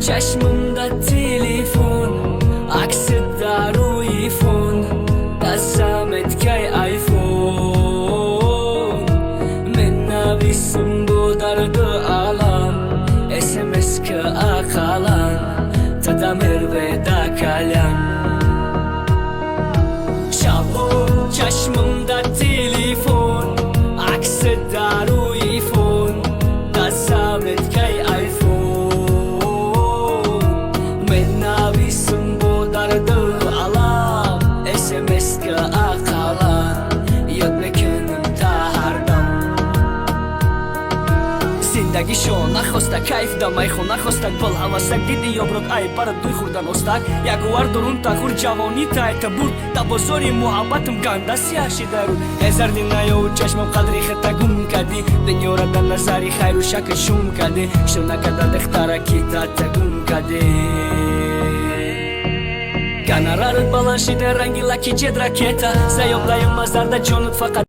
чашмымда телефон, aksida ro'yi fon, qassam aytgay iPhone. Men navisim bu dardi alam, SMS-ga aqalan, tadamir veda kalyan. Shabon chashmimda telefon, aksida ro'yi fon, qassam aytgay iPhone. Men navisim bu dardi alam, SMS-ga aqalan, yod mekinim ta har dam. Зиндаги шо нахоста кайф да майхо нахостак бол ҳавасак диди ёброд ай бара дуй хурдан остак ягувар дурун тахур ҷавонӣ таъта буд да бозори муҳаббатам гандаси ашида руд ҳезарди наёву чашмам қадри хета гум кади дунёра дар назари хайру шакл шум кади шунакада дехтара ки тата гум кади гонорар баланд шида ранги лаки ҷед ракета заёб даём мазарда ҷонут фақат